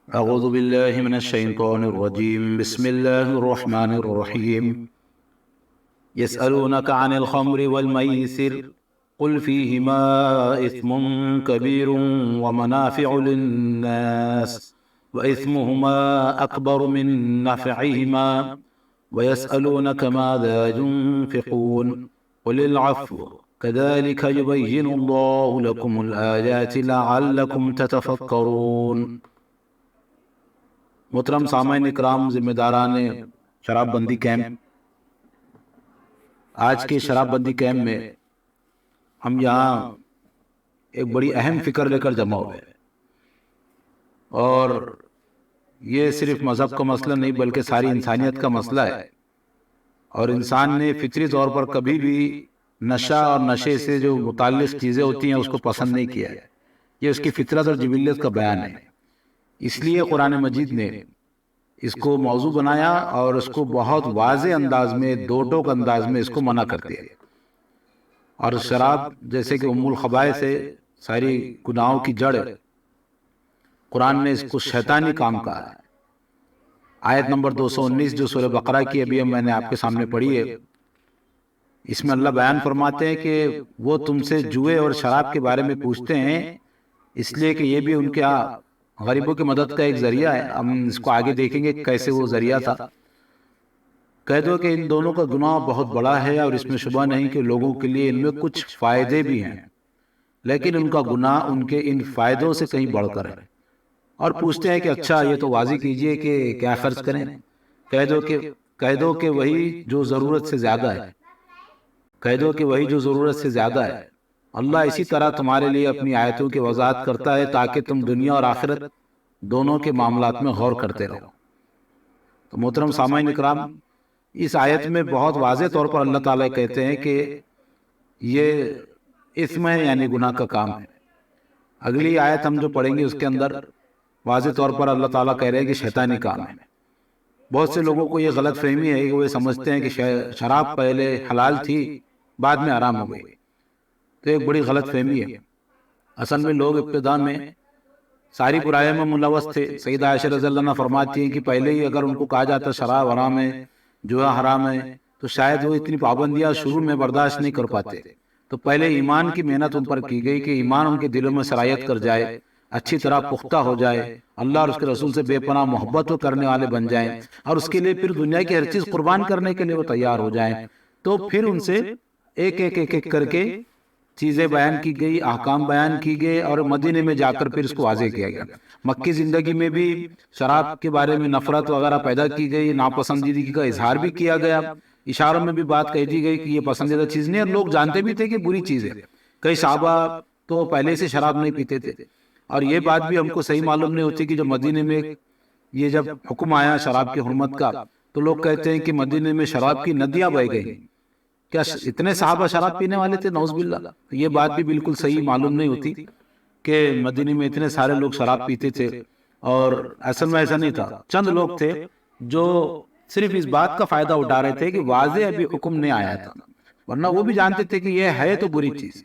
أعوذ بالله من الشيطان الرجيم بسم الله الرحمن الرحيم يسألونك عن الخمر والميسر قل فيهما إثم كبير ومنافع للناس وإثمهما أكبر من نفعهما ويسألونك ماذا ينفقون قل العفو كذلك يبين الله لكم الآيات لعلكم تتفكرون۔ محترم سامعین اکرام، ذمہ داران شراب بندی کیمپ، آج کے شراب بندی کیمپ میں ہم یہاں ایک بڑی اہم فکر لے کر جمع ہوئے ہیں، اور یہ صرف مذہب کا مسئلہ نہیں بلکہ ساری انسانیت کا مسئلہ ہے، اور انسان نے فطری طور پر کبھی بھی نشہ اور نشے سے جو متعلق چیزیں ہوتی ہیں اس کو پسند نہیں کیا ہے۔ یہ اس کی فطرت اور جبلیت کا بیان ہے، اس لیے قرآن مجید نے اس کو موضوع بنایا اور اس کو بہت واضح انداز میں، دو ٹوک انداز میں اس کو منع کر دیا۔ اور شراب جیسے کہ ام الخبائث ہے، ساری گناہوں کی جڑ ہے، قرآن نے اس کو شیطانی کام کہا ہے۔ آیت نمبر 219 جو سورہ بقرہ کی ابھی میں نے آپ کے سامنے پڑھی ہے، اس میں اللہ بیان فرماتے ہیں کہ وہ تم سے جوئے اور شراب کے بارے میں پوچھتے ہیں اس لیے کہ یہ بھی ان کے غریبوں کی مدد کا ایک ذریعہ ہے۔ ہم اس کو آگے دیکھیں گے کیسے وہ ذریعہ تھا۔ کہہ دو کہ ان دونوں کا گناہ بہت بڑا ہے اور اس میں شبہ نہیں کہ لوگوں کے لیے ان میں کچھ فائدے بھی ہیں، لیکن ان کا گناہ ان کے ان فائدوں سے کہیں بڑھ کر ہے۔ اور پوچھتے ہیں کہ اچھا یہ تو واضح کیجئے کہ کیا خرچ کریں۔ کہہ دو کہ وہی جو ضرورت سے زیادہ ہے، کہہ دو کہ وہی جو ضرورت سے زیادہ ہے۔ اللہ اسی طرح تمہارے لیے اپنی آیتوں کی وضاحت کرتا ہے تاکہ تم دنیا اور آخرت دونوں کے معاملات میں غور کرتے رہو۔ تو محترم سامعین اکرام، اس آیت میں بہت واضح طور پر اللہ تعالیٰ کہتے ہیں کہ یہ اسم ہے، یعنی گناہ کا کام ہے۔ اگلی آیت ہم جو پڑھیں گے اس کے اندر واضح طور پر اللہ تعالیٰ کہہ رہے ہیں کہ شیطانی کام ہے۔ بہت سے لوگوں کو یہ غلط فہمی ہے کہ وہ سمجھتے ہیں کہ شراب پہلے حلال تھی بعد میں حرام ہو گئی، تو ایک بڑی غلط فہمی ہے۔ اصل میں لوگ ابتدا میں ساری برائیوں میں ملوث تھے۔ سیدہ عائشہ رضی اللہ عنہا فرماتی ہیں کہ پہلے ہی اگر ان کو کہا جاتا شراب حرام ہے، جوا حرام ہے، تو شاید وہ اتنی پابندیاں شروع میں برداشت نہیں کر پاتے۔ تو پہلے ایمان کی محنت ان پر کی گئی کہ ایمان ان کے دلوں میں سرایت کر جائے، اچھی طرح پختہ ہو جائے، اللہ اور اس کے رسول سے بے پناہ محبت کرنے والے بن جائیں، اور اس کے لیے پھر دنیا کی ہر چیز قربان کرنے کے لیے وہ تیار ہو جائیں۔ تو پھر ان سے ایک ایک کر کے چیزیں بیان کی گئی، احکام بیان کی گئے، اور مدینے میں جا کر پھر اس کو واضح کیا گیا۔ مکی زندگی میں بھی شراب کے بارے میں نفرت وغیرہ پیدا کی گئی، ناپسندیدگی کا اظہار بھی کیا گیا، اشاروں میں بھی بات کہہ دی گئی کہ یہ پسندیدہ چیز نہیں، اور لوگ جانتے بھی تھے کہ بری چیز ہے۔ کئی صحابہ تو پہلے سے شراب نہیں پیتے تھے، اور یہ بات بھی ہم کو صحیح معلوم نہیں ہوتی کہ جو مدینے میں یہ جب حکم آیا شراب کی حرمت کا، تو لوگ کہتے ہیں کہ مدینے میں شراب کی ندیاں بہہ گئی۔ کیا اتنے صحابہ شراب پینے والے تھے؟ نعوذ باللہ۔ یہ بات بھی بالکل صحیح معلوم نہیں ہوتی کہ مدینے میں اتنے سارے لوگ شراب پیتے تھے، اور اصل میں ایسا نہیں تھا۔ چند لوگ تھے جو صرف اس بات کا فائدہ اٹھا رہے تھے کہ واضح ابھی حکم نہیں آیا تھا، ورنہ وہ بھی جانتے تھے کہ یہ ہے تو بری چیز،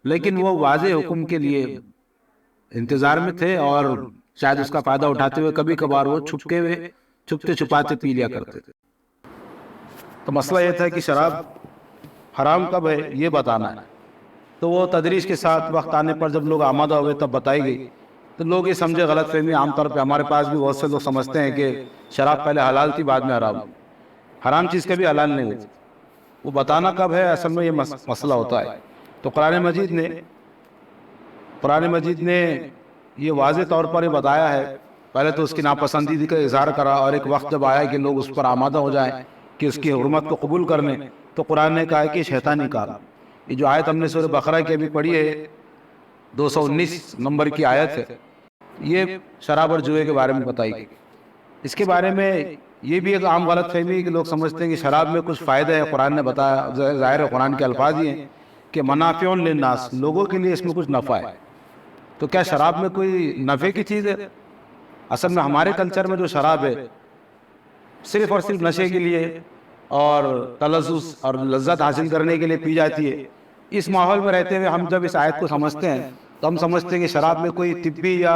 لیکن وہ واضح حکم کے لیے انتظار میں تھے، اور شاید اس کا فائدہ اٹھاتے ہوئے کبھی کبھار وہ چھپتے چھپاتے پی لیا کرتے تھے۔ تو مسئلہ یہ تھا کہ شراب حرام کب ہے یہ بتانا ہے۔ تو وہ تدریج کے ساتھ وقت آنے پر جب لوگ آمادہ ہوئے تب بتائی گئی، تو لوگ یہ سمجھے، غلط فہمی عام طور پہ ہمارے پاس بھی بہت سے لوگ سمجھتے ہیں کہ شراب پہلے حلال تھی بعد میں حرام۔ حرام چیز کبھی حلال نہیں ہوتی، وہ بتانا کب ہے اصل میں یہ مسئلہ ہوتا ہے۔ تو قرآن مجید نے یہ واضح طور پر یہ بتایا ہے، پہلے تو اس کی ناپسندیدگی کا اظہار کرا، اور ایک وقت جب آیا کہ لوگ اس پر آمادہ ہو جائیں کہ اس کی حرمت کو قبول کرنے، تو قرآن نے کہا کہ شیطانی کام۔ یہ جو آیت ہم نے سورہ بقرہ کی ابھی پڑھی ہے، 219 نمبر کی آیت ہے، یہ شراب اور جوئے کے بارے میں بتائی گئی۔ اس کے بارے میں یہ بھی ایک عام غلط فہمی ہے کہ لوگ سمجھتے ہیں کہ شراب میں کچھ فائدہ ہے۔ قرآن نے بتایا، ظاہر قرآن کے الفاظ یہ ہیں کہ منافع للناس، لوگوں کے لیے اس میں کچھ نفع ہے۔ تو کیا شراب میں کوئی نفع کی چیز ہے؟ اصل میں ہمارے کلچر میں جو شراب ہے صرف اور صرف نشے کے لیے اور تلذذ اور لذت حاصل کرنے کے لیے پی جاتی ہے۔ اس ماحول میں رہتے ہوئے ہم جب اس آیت کو سمجھتے ہیں تو ہم سمجھتے ہیں کہ شراب میں کوئی طبی یا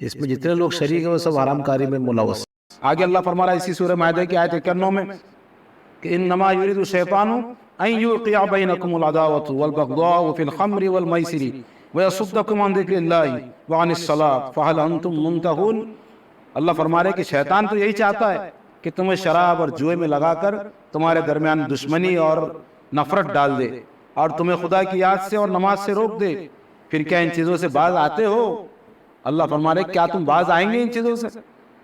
اس میں جتنے لوگ شریک ہیں وہ سب حرام کاری میں ملوث. آگے اللہ فرما رہا ہے اسی سورہ مائدہ کی آیت 91 میں کہ انما یرید الشیطان ان یوقع بینکم العداوۃ والبغضاء فی الخمر والمیسر ویصدکم عن ذکر اللہ وعن الصلاۃ فہل انتم منتہون. اللہ فرما رہے کہ شیطان تو یہی چاہتا ہے کہ تمہیں شراب اور جوئے میں لگا کر تمہارے درمیان دشمنی اور نفرت ڈال دے اور تمہیں خدا کی یاد سے اور نماز سے روک دے. پھر کیا ان چیزوں سے باز آتے ہو؟ اللہ فرما رہے کیا تم باز آئیں گے ان چیزوں سے؟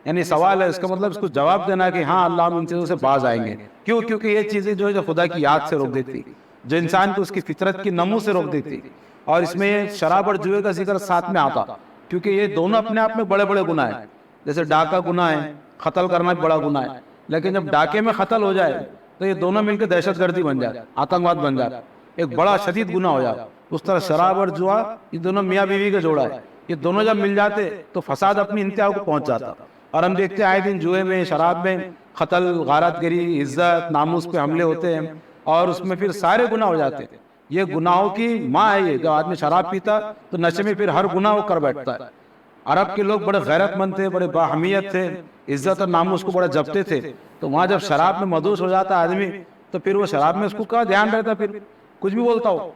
یعنی سوال ہے، اس کا مطلب اس کو جواب دینا کہ ہاں اللہ ہم ان چیزوں سے باز آئیں گے. کیوں؟ کیونکہ یہ چیزیں جو ہے جو خدا کی یاد سے روک دیتی، جو انسان کو اس کی فطرت کی نمو سے روک دیتی. اور اس میں شراب اور جوئے کا ذکر ساتھ میں آتا کیونکہ یہ دونوں اپنے آپ میں بڑے بڑے گناہ ہیں. جیسے ڈاکہ گناہ ہے، قتل کرنا بھی بڑا گناہ ہے، لیکن جب ڈاکے میں قتل ہو جائے تو یہ دونوں مل کے دہشت گردی بن جائے، آتنکواد بن جائے، ایک بڑا شدید گناہ ہو جائے. اس طرح شراب اور جوا یہ دونوں میاں بیوی کا جوڑا ہے، یہ دونوں جب مل جاتے تو فساد اپنی انتہا کو پہنچ جاتا. اور ہم دیکھتے ہیں آئے دن جوئے میں، شراب میں قتل، غارت گری، عزت، ناموس پہ حملے ہوتے ہیں اور اس میں پھر سارے گناہ ہو جاتے ہیں. یہ گناہوں کی ماں ہے. یہ جب آدمی شراب پیتا تو نشے میں پھر ہر گناہ وہ کر بیٹھتا ہے. عرب کے لوگ بڑے غیرت مند تھے، بڑے باحمیت تھے، عزت اور ناموس کو بڑا جپتے تھے. تو وہاں جب شراب میں مدوس ہو جاتا آدمی تو پھر وہ شراب میں اس کو کیا دھیان رہتا، پھر کچھ بھی بولتا ہو.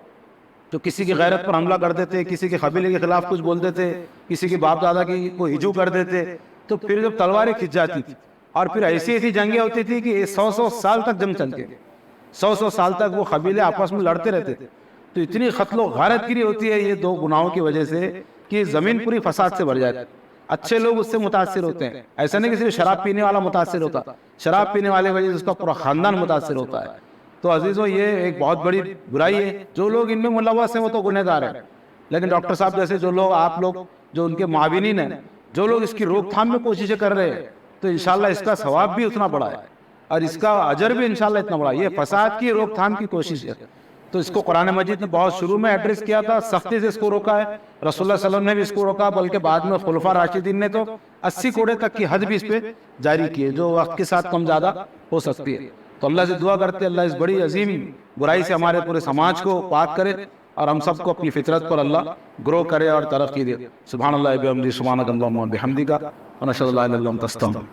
تو کسی کی غیرت پر حملہ کر دیتے، کسی کے قبیلے کے خلاف کچھ بول دیتے، کسی کے باپ دادا کی کو ہجو کر دیتے. تو پھر جب تلواریں کھنچ جاتی تھی اور پھر ایسی ایسی جنگیں ہوتی تھی کہ 100 سال تک جنگ چلتی، 100 سال تک وہ قبیلے آپس میں لڑتے رہتے تھے. تو اتنی قتل و غارت گری ہوتی ہے یہ دو گناہوں کی وجہ سے کہ زمین پوری فساد سے بھر جاتی. اچھے لوگ اس سے متاثر ہوتے ہیں. ایسا نہیں کہ صرف شراب پینے والا متاثر ہوتا، شراب پینے والے وجہ سے اس کا پورا خاندان متاثر ہوتا ہے. تو عزیزوں یہ ایک بہت بڑی برائی ہے. جو لوگ ان میں ملوث ہیں وہ تو گنہگار ہیں، لیکن ڈاکٹر صاحب جیسے جو لوگ، آپ لوگ جو ان کے معاونین ہیں، جو لوگ اس کی روک تھام میں کوششیں کر رہے ہیں، تو انشاءاللہ اس کا ثواب بھی اتنا بڑا ہے اور اس کا اجر بھی انشاءاللہ اتنا بڑا ہے. یہ فساد کی روک تھام کی کوشش ہے. تو اس کو قرآن مجید نے بہت شروع میں ایڈریس کیا تھا، سختی سے اس کو روکا ہے. رسول اللہ صلی اللہ علیہ وسلم نے بھی اس کو روکا، بلکہ بعد میں خلفاء راشدین نے تو 80 کوڑے تک کی حد بھی اس پہ جاری کی ہے، جو وقت کے ساتھ کم زیادہ ہو سکتی ہے. تو اللہ سے دعا کرتے اللہ اس بڑی عظیم برائی سے ہمارے پورے سماج کو پاک کرے اور ہم سب کو اپنی فطرت پر اللہ گرو کرے اور ترقی دے. سبحان اللہ بحمدہ، سبحانک اللہم و بحمدک، ونشہد ان لا الہ الا انت نستغفرک.